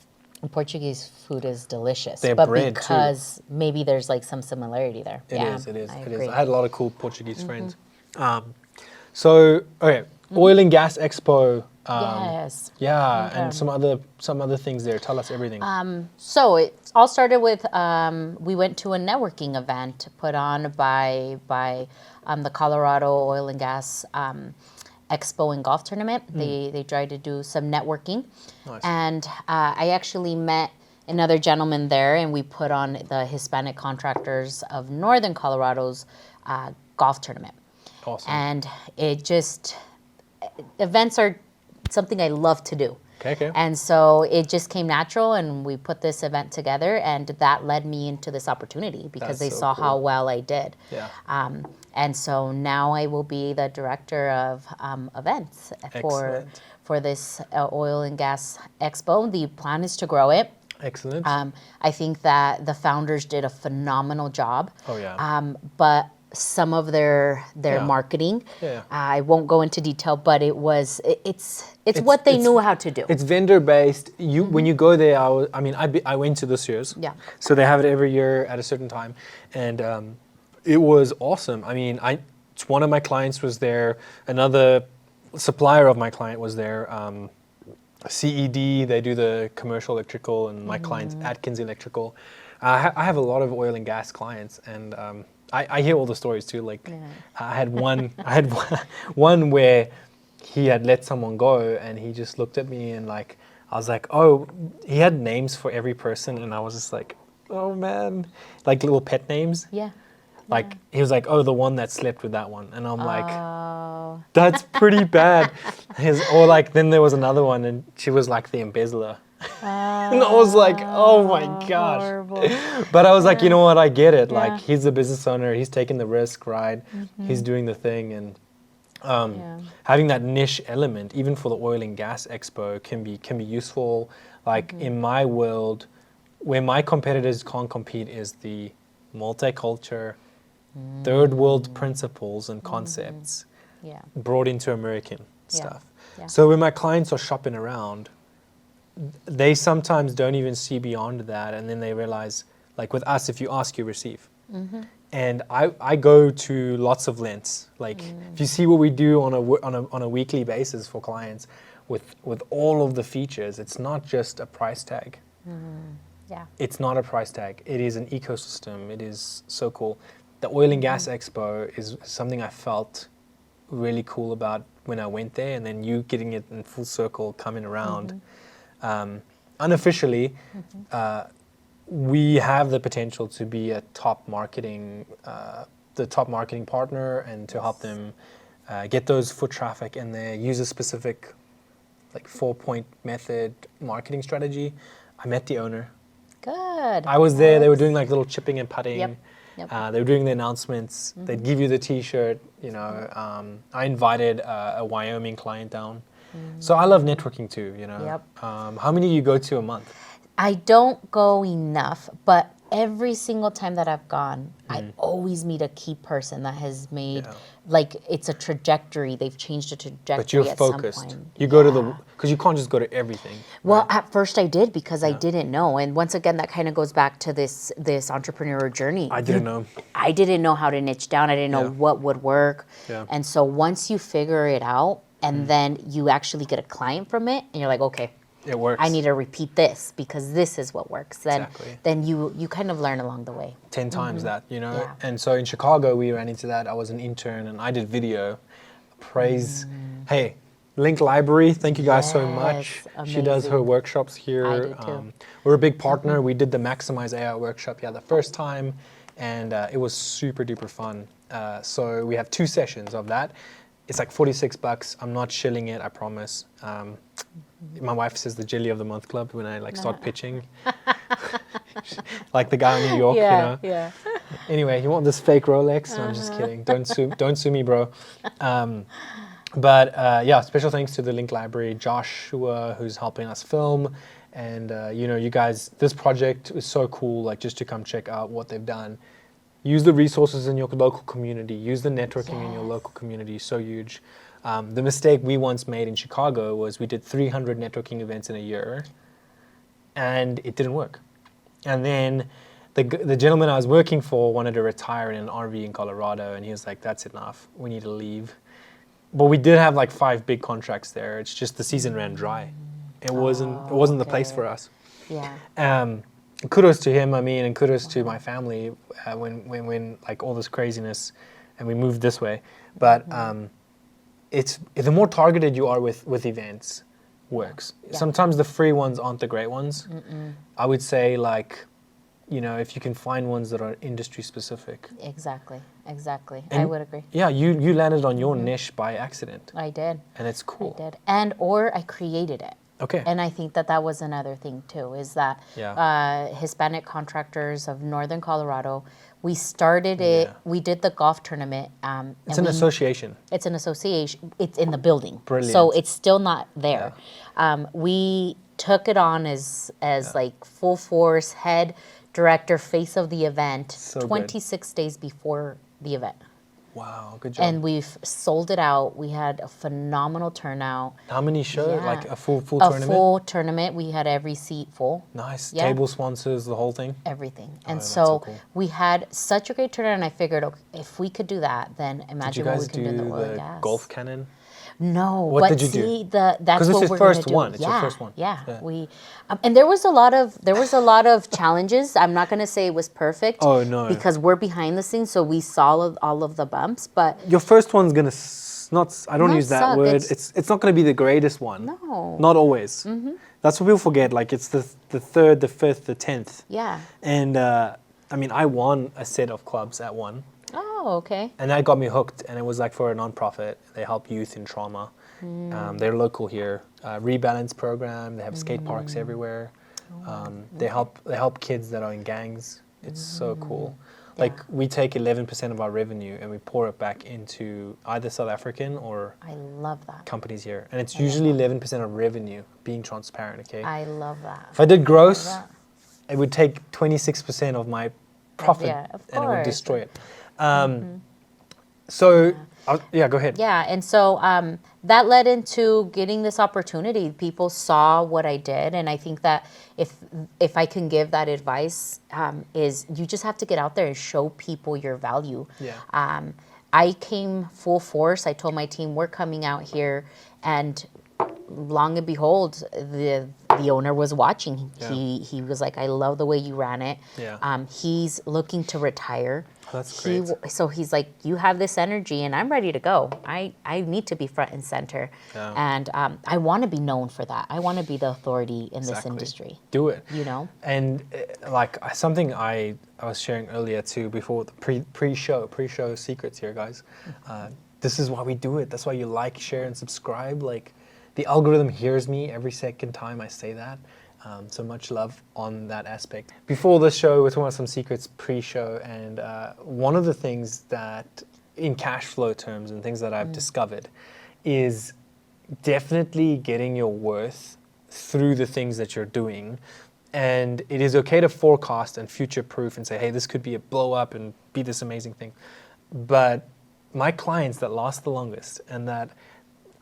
Portuguese food is delicious. Their but bread, too. because maybe there's like some similarity there. It is. It is. I had a lot of cool Portuguese friends. So okay, Oil and Gas Expo. Yes. Yeah, and some other things there. Tell us everything. So it all started with we went to a networking event put on by the Colorado Oil and Gas Expo and Golf Tournament. They tried to do some networking. Nice. And I actually met another gentleman there, and we put on the Hispanic Contractors of Northern Colorado's golf tournament. Awesome. And events are something I love to do. Okay. And so it just came natural, and we put this event together, and that led me into this opportunity because they saw how well I did. Yeah. And so now I will be the director of events for this oil and gas expo. The plan is to grow it. Excellent. I think that the founders did a phenomenal job. Oh, yeah. But some of their marketing, I won't go into detail, but it's what they knew how to do. It's vendor based. When you go there, I went to this year's. Yeah. So they have it every year at a certain time, and it was awesome. I mean, one of my clients was there. Another supplier of my client was there. CED, they do the commercial electrical, and my client's Atkins Electrical. I have a lot of oil and gas clients, and I hear all the stories too. Like I had one where he had let someone go, and he just looked at me, and like I was like, oh, he had names for every person, and I was just like, oh man, like little pet names. Yeah. Like he was like, oh, the one that slept with that one, and I'm like, that's pretty bad. Or like then there was another one, and she was like the embezzler. And I was like, oh my gosh. Horrible. But I was like, you know what, I get it. Like he's the business owner, he's taking the risk, right? He's doing the thing, and having that niche element, even for the oil and gas expo, can be useful. Like in my world, where my competitors can't compete is the multicultural, third world principles and concepts brought into American stuff. Yeah. So when my clients are shopping around, they sometimes don't even see beyond that, and then they realize, like with us, if you ask, you receive. And I go to lots of lengths. Like if you see what we do on a weekly basis for clients, with all of the features, it's not just a price tag. Yeah. It's not a price tag. It is an ecosystem. It is so cool. The Oil and Gas Expo is something I felt really cool about when I went there, and then you getting it in full circle, coming around. Unofficially, we have the potential to be a top marketing partner, and to help them get those foot traffic in there, use a specific like 4-point method marketing strategy. I met the owner. Good. I was there. They were doing like little chipping and putting. Yep. They were doing the announcements. They'd give you the T-shirt. You know, I invited a Wyoming client down. So I love networking too. You know. Yep. How many do you go to a month? I don't go enough, but every single time that I've gone, I always meet a key person that has made, like, it's a trajectory. They've changed a trajectory. But you're at focused. Some point. You go to because you can't just go to everything. Well, at first I did, because I didn't know. And once again, that kind of goes back to this entrepreneur journey. I didn't know. I didn't know how to niche down. I didn't know what would work. Yeah. And so once you figure it out, and then you actually get a client from it, and you're like, okay, it works. I need to repeat this because this is what works. Then you kind of learn along the way. 10 times that, you know. Yeah. And so in Chicago, we ran into that. I was an intern, and I did video. Praise. Hey, Link Library, thank you guys so much. Amazing. She does her workshops here. I do too. We're a big partner. We did the Maximize AI workshop the first time, and it was super duper fun. So we have 2 sessions of that. It's like $46. I'm not shilling it, I promise. My wife says the Jelly of the Month Club when I start pitching. Like the guy in New York, you know? Yeah. Anyway, you want this fake Rolex? No, I'm just kidding. Don't sue me, bro. But special thanks to the Link Library, Joshua, who's helping us film. And, you guys, this project is so cool, like just to come check out what they've done. Use the resources in your local community. Use the networking in your local community. So huge. The mistake we once made in Chicago was we did 300 networking events in a year, and it didn't work. And then the gentleman I was working for wanted to retire in an RV in Colorado, and he was like, that's enough. We need to leave. But we did have like 5 big contracts there. It's just the season ran dry. It wasn't the place for us. Yeah. Kudos to him, and kudos to my family when like all this craziness, and we moved this way. But it's the more targeted you are with events, works. Sometimes the free ones aren't the great ones. I would say like you know, if you can find ones that are industry specific. Exactly. And I would agree. Yeah, you landed on your niche by accident. I did. And it's cool. I did. Or I created it. Okay. And I think that was another thing too, is that Hispanic contractors of Northern Colorado, we started it, we did the golf tournament. It's an association. It's an association. It's in the building. Brilliant. So it's still not there. We took it on as like full force, head director, face of the event, So 26 days before the event. Wow, good job. And we've sold it out. We had a phenomenal turnout. How many shows? Yeah. Like a full A tournament? full tournament. We had every seat full. Nice. Yeah. Table sponsors, the whole thing? Everything. Oh, And that's so so cool. we had such a great turnout, and I figured, okay, if we could do that, then Did you imagine what guys we can do in the do oil and the gas. golf cannon? No, What but did you see, do? that's 'Cause it's what your we're first gonna do. one. It's your first one. Yeah, Yeah. we, and there was a lot of challenges. I'm not gonna say it was perfect. Oh, no. Because we're behind the scenes, so we saw all of the bumps. But Your first one's gonna I don't Not use that suck, word. it's- It's not gonna be the greatest one. No. Not always. That's what people forget. Like it's the third, the fifth, the 10th. yeah. And I mean, I won a set of clubs at one. Oh, okay. And that got me hooked. And it was like for a nonprofit. They help youth in trauma. They're local here. Rebalance program. They have skate parks everywhere. They help kids that are in gangs. It's so cool. Like we take 11% of our revenue and we pour it back into either South African or I love that. companies here. And it's usually 11% of revenue, being transparent, okay? I love that. If I did gross, that. it would take 26% of my profit Yeah, of and it would course. destroy it. So, go ahead. Yeah, and so that led into getting this opportunity. People saw what I did, and I think that if I can give that advice, is you just have to get out there and show people your value. Yeah. I came full force. I told my team we're coming out here, and long and behold, the owner was watching. Yeah. He was like, I love the way you ran it. Yeah. He's looking to retire. That's great. So he's like, you have this energy and I'm ready to go. I need to be front and center. Yeah. And I want to be known for that. I want to be the authority in this Exactly. industry. Do it. You know? And like something I was sharing earlier too, before the pre-show secrets here, guys. This is why we do it. That's why you like, share, and subscribe. Like the algorithm hears me every second time I say that. So much love on that aspect. Before this show, we're talking about some secrets pre-show, and one of the things that, in cash flow terms and things that I've discovered, is definitely getting your worth through the things that you're doing. And it is okay to forecast and future-proof and say, hey, this could be a blow-up and be this amazing thing. But my clients that last the longest and that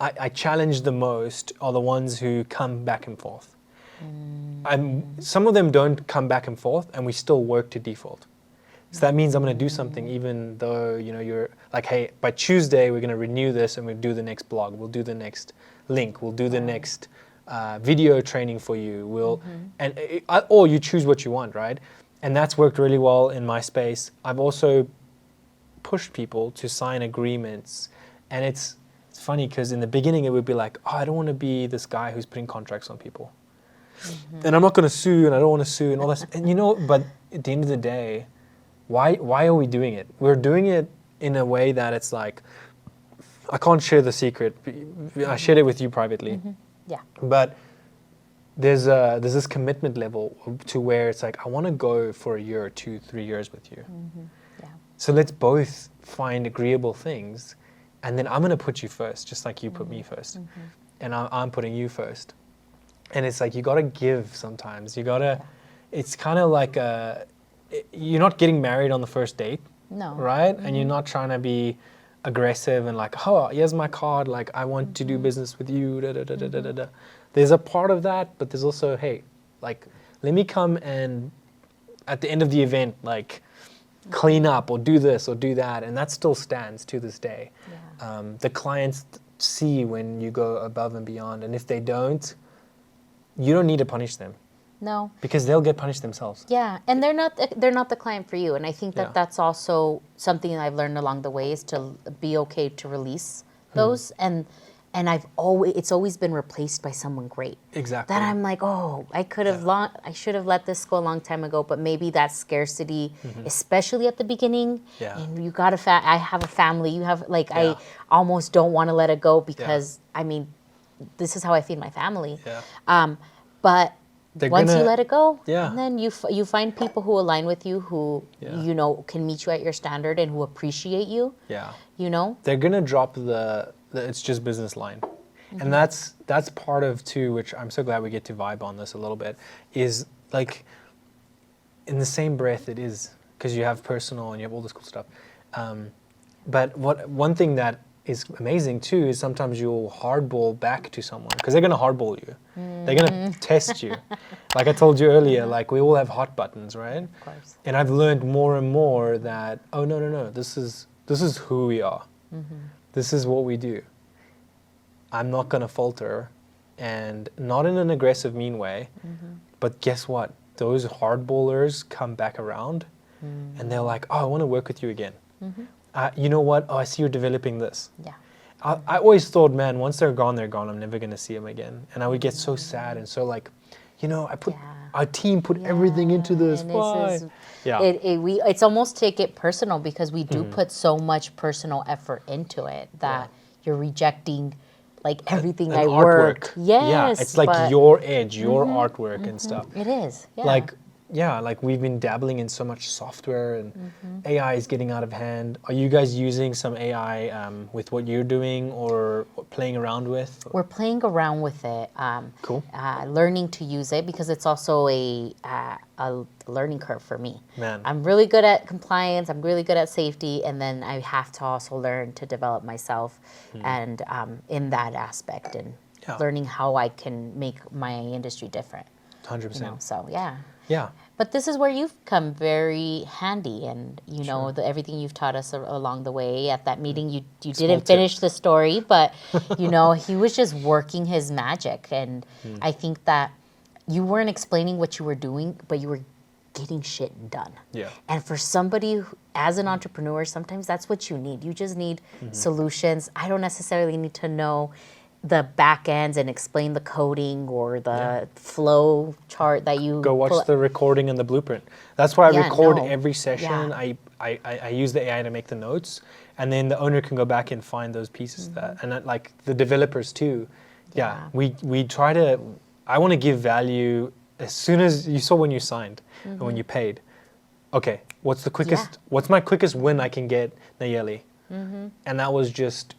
I challenge the most are the ones who come back and forth. Some of them don't come back and forth, and we still work to default. So that means I'm going to do something even though, you know, you're like, hey, by Tuesday we're going to renew this and we'll do the next blog, we'll do the next link, we'll do the next video training for you. Or you choose what you want, right? And that's worked really well in my space. I've also pushed people to sign agreements, and it's funny because in the beginning it would be like, oh, I don't want to be this guy who's putting contracts on people. And I'm not going to sue, and I don't want to sue, and all that. And you know, but at the end of the day, why are we doing it? We're doing it in a way that it's like, I can't share the secret. I shared it with you privately. Yeah. But there's this commitment level to where it's like, I want to go for a year or 2, 3 years with you. Yeah. So let's both find agreeable things, and then I'm going to put you first, just like you put me first. And I'm putting you first. And it's like, you got to give sometimes. You got to, it's kind of like you're not getting married on the first date. No. Right? And you're not trying to be aggressive and like, oh, here's my card. Like, I want to do business with you. Da, da, da, da, da, da, da. There's a part of that, but there's also, hey, like, let me come and at the end of the event, like, clean up or do this or do that. And that still stands to this day. Yeah. The clients see when you go above and beyond. And if they don't, you don't need to punish them. No. Because they'll get punished themselves. Yeah, and they're not the client for you. And I think that that's also something I've learned along the way, is to be okay to release those. And and it's always been replaced by someone great. Exactly. That I'm like, oh, I should have let this go a long time ago, but maybe that scarcity, especially at the beginning, and you got I have a family, you have, like, I almost don't want to let it go because, I mean, this is how I feed my family. But once you let it go, and then you find people who align with you, who, you know, can meet you at your standard and who appreciate you. You know? They're going to drop the it's just business line. And that's part of, too, which I'm so glad we get to vibe on this a little bit, is, like, in the same breath it is, because you have personal and you have all this cool stuff. But one thing that is amazing, too, is sometimes you'll hardball back to someone, because they're going to hardball you. They're going to test you. Like I told you earlier, like, we all have hot buttons, right? Of course. And I've learned more and more that, oh, no, this is who we are. This is what we do. I'm not going to falter, and not in an aggressive, mean way, but guess what? Those hardballers come back around, and they're like, oh, I want to work with you again. You know what? Oh, I see you're developing this. I always thought, man, once they're gone, I'm never going to see them again. And I would get so sad and so, like, you know, our team put everything into this. Why? It's almost take it personal, because we do put so much personal effort into it that you're rejecting, like, everything I worked. Yes. It's like your edge, your artwork and stuff. It is. Like we've been dabbling in so much software, and AI is getting out of hand. Are you guys using some AI with what you're doing, or playing around with? We're playing around with it. Cool. Learning to use it, because it's also a learning curve for me. Man. I'm really good at compliance. I'm really good at safety, and then I have to also learn to develop myself and in that aspect, and learning how I can make my industry different. 100%. You know, so yeah. Yeah. But this is where you've come very handy, and you know everything you've taught us along the way. At that meeting, you didn't finish the story, but you know, he was just working his magic, and I think that you weren't explaining what you were doing, but you were getting shit done. And for somebody as an entrepreneur, sometimes that's what you need. You just need solutions. I don't necessarily need to know the back ends and explain the coding or the flow chart that you go watch the recording and the blueprint. That's why I record every session. I use the AI to make the notes, and then the owner can go back and find those pieces and like the developers too. We try to. I want to give value as soon as you saw when you signed and when you paid. Okay, what's the quickest? What's my quickest win I can get, Nalleli? And that was just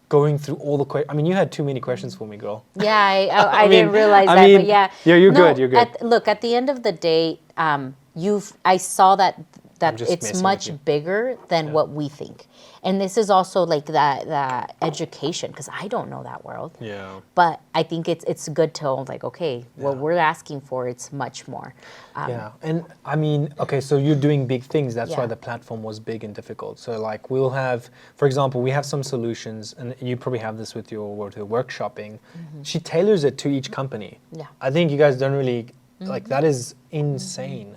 going through all the questions. I mean, you had too many questions for me, girl. Yeah, I didn't realize that, but yeah. Yeah, you're good. You're good. Look, at the end of the day, I saw that it's much bigger than what we think. And this is also like that education, because I don't know that world. Yeah. But I think it's good to, like, okay, what we're asking for, it's much more. And I mean, okay, so you're doing big things. That's why the platform was big and difficult. So like we'll have, for example, we have some solutions, and you probably have this with your workshopping. She tailors it to each company. I think you guys don't really, like, that is insane.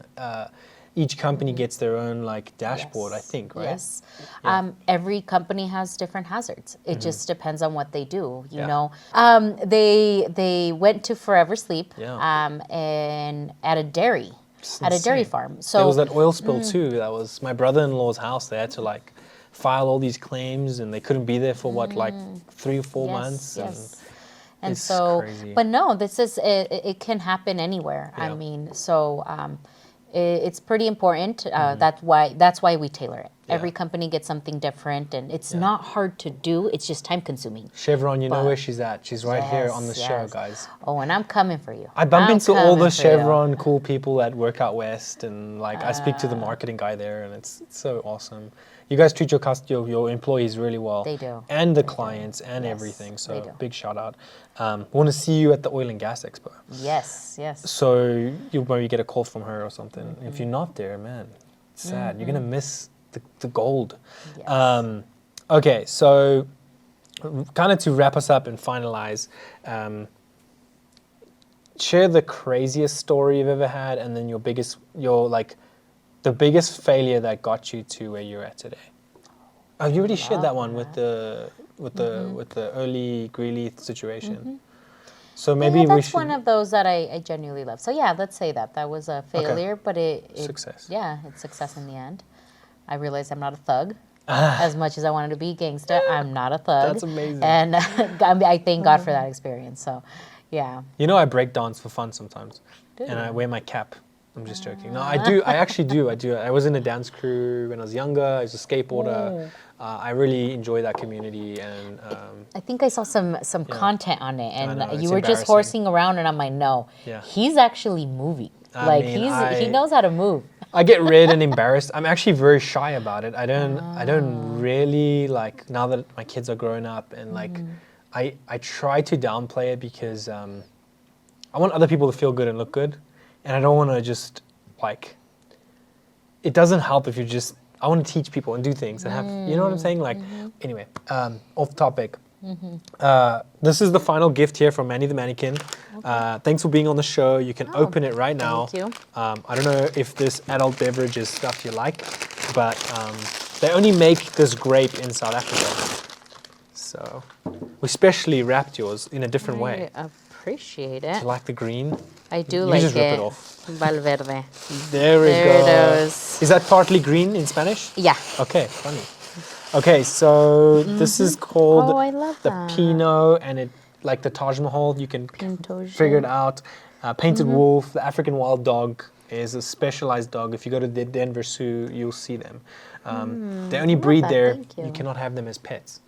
Each company gets their own, like, dashboard, I think, right? Yes. Every company has different hazards. It just depends on what they do, you know. They went to Forever Sleep and at a dairy farm. So there was that oil spill too. That was my brother-in-law's house. They had to, like, file all these claims, and they couldn't be there for like 3 or 4 months. And it's so crazy. But no, this is it can happen anywhere. I mean, so it's pretty important. That's why we tailor it. Every company gets something different, and it's not hard to do. It's just time consuming. Chevron, you know where she's at. She's right here on the show, guys. Oh, and I'm coming for you. I bump into all the Chevron cool people at Workout West, and like I speak to the marketing guy there, and it's so awesome. You guys treat your employees really well. They do. And the clients and everything. So big shout out. Want to see you at the Oil and Gas Expo. Yes. So you'll maybe get a call from her or something. If you're not there, man, it's sad. You're gonna miss the gold. Yes. Okay, so kind of to wrap us up and finalize, share the craziest story you've ever had, and then the biggest failure that got you to where you're at today. Oh, you already shared that one with the with the early Greeley situation. So maybe that's we should. one of those that I genuinely love. So yeah, let's say that was a failure, but it Success. Yeah, it's success in the end. I realized I'm not a thug. As much as I wanted to be gangsta, I'm not a thug. That's amazing. And I thank God for that experience. So, yeah. You know, I break dance for fun sometimes, and I wear my cap. I'm just joking. No, I do. I actually do. I do. I was in a dance crew when I was younger. I was a skateboarder. I really enjoy that community, and I think I saw some content on it, and know, you were just horsing around, and I'm like, no, he's actually moving. He knows how to move. I get red and embarrassed. I'm actually very shy about it. I don't really like, now that my kids are grown up, and like I try to downplay it because I want other people to feel good and look good, and I don't want to just like, it doesn't help if you just, I want to teach people and do things and have, you know what I'm saying? Like, anyway, off topic. This is the final gift here from Manny the Mannequin. Thanks for being on the show. You can open it right now. Thank you. I don't know if this adult beverage is stuff you like, but they only make this grape in South Africa. So we specially wrapped yours in a different way. I appreciate it. Do you like the green? I do You like just it. rip it off. Valverde. There we There go. it is. Is that partly green in Spanish? Yeah. Okay, funny. Okay, so this is called I love the that. Pinot, and it, like the Taj Mahal, you can Pinto figure it out. Painted wolf, the African wild dog is a specialized dog. If you go to the Denver Zoo, you'll see them. They only breed that, there. thank you. You cannot have them as pets.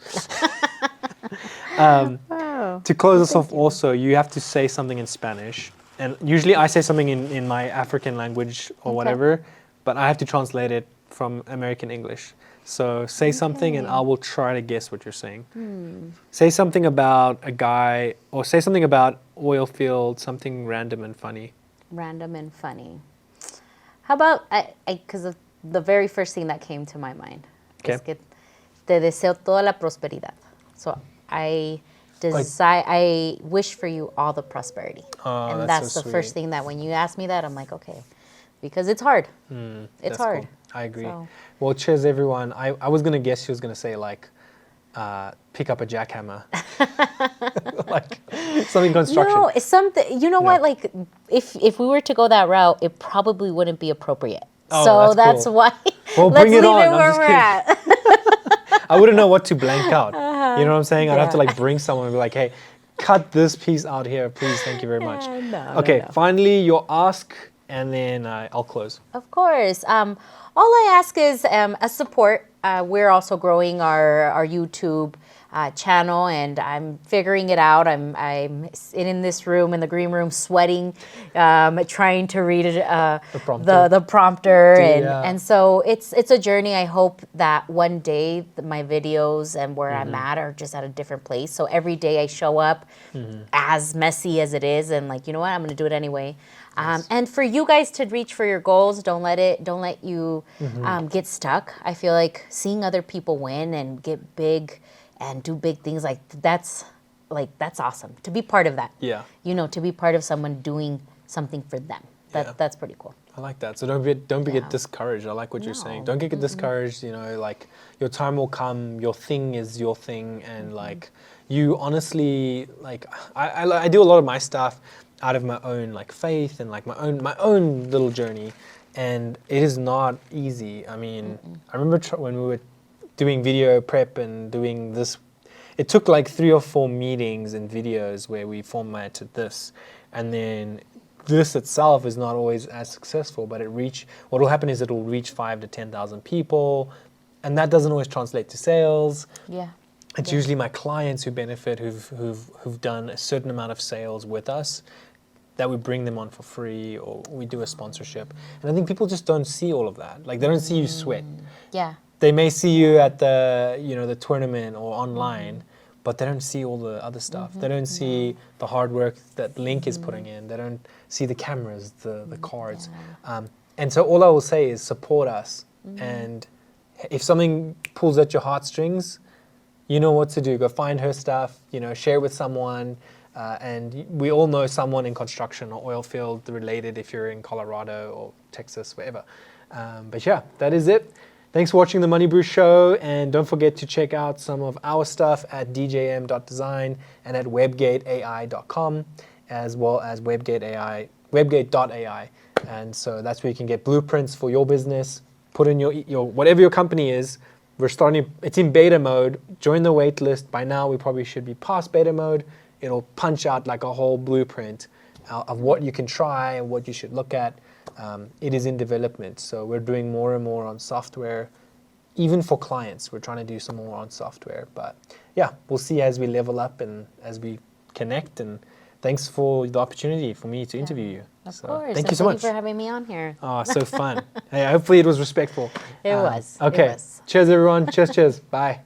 Wow. To close us off also, you have to say something in Spanish. And usually I say something in my African language or whatever, but I have to translate it from American English. So say something and I will try to guess what you're saying. Say something about a guy, or say something about oil field, something random and funny. Random and funny. How about, because the very first thing that came to my mind Okay. es que te deseo toda la prosperidad. So I wish for you all the prosperity. Oh, And that's that's so the first sweet. thing that when you ask me that, I'm like, okay. Because it's hard. It's That's hard. cool. I agree. So- Well, cheers everyone. I was going to guess she was going to say like, pick up a jackhammer. Like something construction. No, it's something, you know No. what, like if we were to go that route, it probably wouldn't be appropriate. Oh, so that's cool. why, Well, let's bring it leave on. it I'm where just we're kidding. at. I wouldn't know what to blank out. You know what I'm saying? I'd have to Yeah. like bring someone and be like, hey, cut this piece out here, please. Thank you very much. No, Okay, no. finally your ask, and then I'll close. Of course. All I ask is a support. We're also growing our YouTube channel, and I'm figuring it out. I'm sitting in this room, in the green room, sweating, trying to read it, prompter. the prompter, Yeah. and so it's a journey. I hope that one day my videos and where I'm at are just at a different place. So every day I show up as messy as it is, and like, you know what, I'm gonna do it anyway. And for you guys to reach for your goals, don't let you get stuck. I feel like seeing other people win and get big and do big things, that's awesome. To be part of that. Yeah. You know, to be part of someone doing something for them. Yeah. That's pretty cool. I like that. So don't get discouraged. I like what you're saying. Don't get discouraged. You know, like your time will come. Your thing is your thing, and like you honestly, like I do a lot of my stuff out of my own like faith and like my own little journey, and it is not easy. I mean, I remember when we were doing video prep and doing this, it took like 3 or 4 meetings and videos where we formatted this, and then this itself is not always as successful, but what will happen is it'll reach 5,000 to 10,000 people, and that doesn't always translate to sales. Yeah. It's usually my clients who benefit, who've done a certain amount of sales with us, that we bring them on for free, or we do a sponsorship. And I think people just don't see all of that. Like, they don't see you sweat. Yeah. They may see you at the tournament or online, but they don't see all the other stuff. They don't see the hard work that Link is putting in. They don't see the cameras, the cards. And so all I will say is support us. And if something pulls at your heartstrings, you know what to do. Go find her stuff, share with someone. And we all know someone in construction or oil field related if you're in Colorado or Texas, wherever. But yeah, that is it. Thanks for watching the MoneyBru show, and don't forget to check out some of our stuff at djm.design and at webgateai.com, as well as webgate.ai. And so that's where you can get blueprints for your business, put in your whatever your company is. We're starting, it's in beta mode. Join the wait list. By now, we probably should be past beta mode. It'll punch out like a whole blueprint of what you can try and what you should look at. It is in development. So we're doing more and more on software. Even for clients, we're trying to do some more on software. But yeah, we'll see as we level up and as we connect. And thanks for the opportunity for me to interview you. Of course. Thank you so much. Thank you for having me on here. Oh, so fun. Hey, hopefully it was respectful. It was. Okay. It was. Cheers, everyone. Cheers, cheers. Bye.